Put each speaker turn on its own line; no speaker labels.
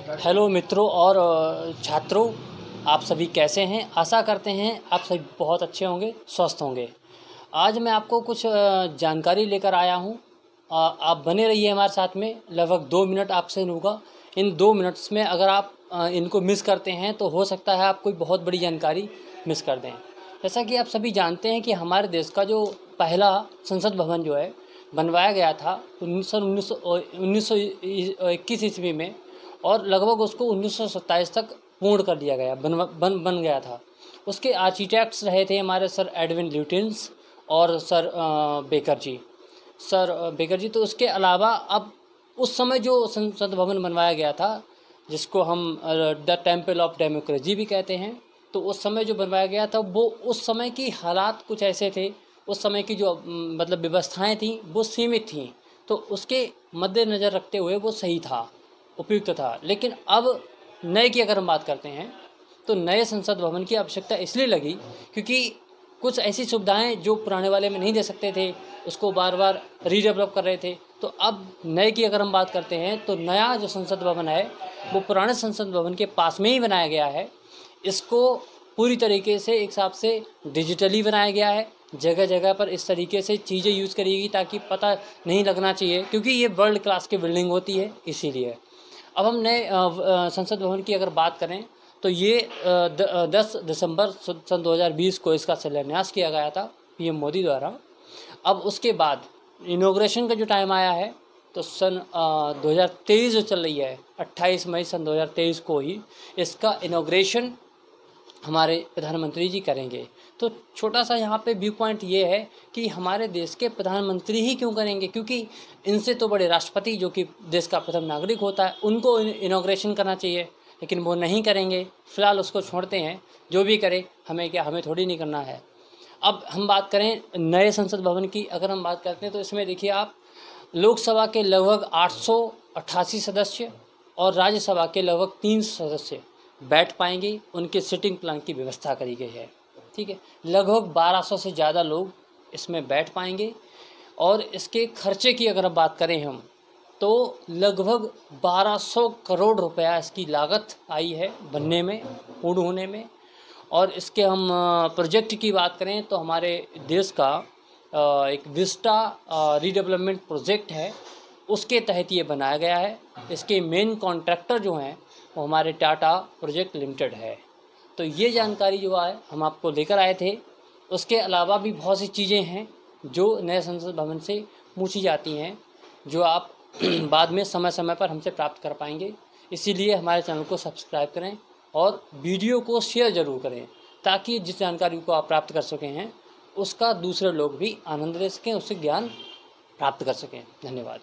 Hello मित्रों और छात्रों, आप सभी कैसे हैं। आशा करते हैं आप सभी बहुत अच्छे होंगे, स्वस्थ होंगे। आज मैं आपको कुछ जानकारी लेकर आया हूं। आप बने रहिए हमारे साथ में। लगभग 2 मिनट आपसे लूँगा। इन 2 मिनट्स में अगर आप इनको मिस करते हैं तो हो सकता है आप कोई बहुत बड़ी जानकारी मिस कर दें। जैसा कि आप सभी जानते हैं कि हमारे देश का जो पहला संसद भवन जो है बनवाया गया था 1921 ईस्वी में, और लगभग उसको 1927 तक पूर्ण कर दिया गया, बन गया था। उसके आर्किटेक्ट्स रहे थे हमारे सर एडविन ल्यूटिन्स और सर बेकर जी। तो उसके अलावा अब उस समय जो संसद भवन बनवाया गया था, जिसको हम द टेम्पल ऑफ डेमोक्रेसी भी कहते हैं, तो उस समय जो बनवाया गया था वो उस समय की हालात कुछ ऐसे थे, उस समय की जो मतलब व्यवस्थाएं थी वो सीमित थीं, तो उसके मद्देनज़र रखते हुए वो सही था, उपयुक्त था। लेकिन अब नए की अगर हम बात करते हैं तो नए संसद भवन की आवश्यकता इसलिए लगी क्योंकि कुछ ऐसी सुविधाएं जो पुराने वाले में नहीं दे सकते थे, उसको बार बार रीडेवलप कर रहे थे। तो अब नए की अगर हम बात करते हैं तो नया जो संसद भवन है वो पुराने संसद भवन के पास में ही बनाया गया है। इसको पूरी तरीके से एक हिसाब से डिजिटली बनाया गया है। जगह जगह पर इस तरीके से चीज़ें यूज़ करेगी ताकि पता नहीं लगना चाहिए, क्योंकि ये वर्ल्ड क्लास की बिल्डिंग होती है, इसीलिए। अब हम नए संसद भवन की अगर बात करें तो ये 10 दिसंबर सन 2020 को इसका शिलान्यास किया गया था पीएम मोदी द्वारा। अब उसके बाद इनॉग्रेशन का जो टाइम आया है तो सन 2023 जो चल रही है, 28 मई सन 2023 को ही इसका इनॉग्रेशन हमारे प्रधानमंत्री जी करेंगे। तो छोटा सा यहाँ पे व्यू पॉइंट ये है कि हमारे देश के प्रधानमंत्री ही क्यों करेंगे, क्योंकि इनसे तो बड़े राष्ट्रपति जो कि देश का प्रथम नागरिक होता है उनको इनॉग्रेशन करना चाहिए, लेकिन वो नहीं करेंगे। फ़िलहाल उसको छोड़ते हैं, जो भी करे, हमें क्या, हमें थोड़ी नहीं करना है। अब हम बात करें नए संसद भवन की, अगर हम बात करते हैं तो इसमें देखिए आप, लोकसभा के लगभग 888 सदस्य और राज्यसभा के लगभग 3 सदस्य बैठ पाएंगे। उनके सिटिंग प्लान की व्यवस्था करी गई है, ठीक है। लगभग 1200 से ज़्यादा लोग इसमें बैठ पाएंगे। और इसके खर्चे की अगर बात करें हम तो लगभग 1200 करोड़ रुपया इसकी लागत आई है बनने में, पूर्ण होने में। और इसके हम प्रोजेक्ट की बात करें तो हमारे देश का एक विस्टा रीडेवलपमेंट प्रोजेक्ट है, उसके तहत ये बनाया गया है। इसके मेन कॉन्ट्रैक्टर जो हैं वो हमारे टाटा प्रोजेक्ट लिमिटेड है। तो ये जानकारी जो है हम आपको लेकर आए थे। उसके अलावा भी बहुत सी चीज़ें हैं जो नए संसद भवन से पूछी जाती हैं, जो आप बाद में समय समय पर हमसे प्राप्त कर पाएंगे। इसीलिए हमारे चैनल को सब्सक्राइब करें और वीडियो को शेयर ज़रूर करें, ताकि जिस जानकारी को आप प्राप्त कर सकें हैं उसका दूसरे लोग भी आनंद ले सकें, उससे ज्ञान प्राप्त कर सकें। धन्यवाद।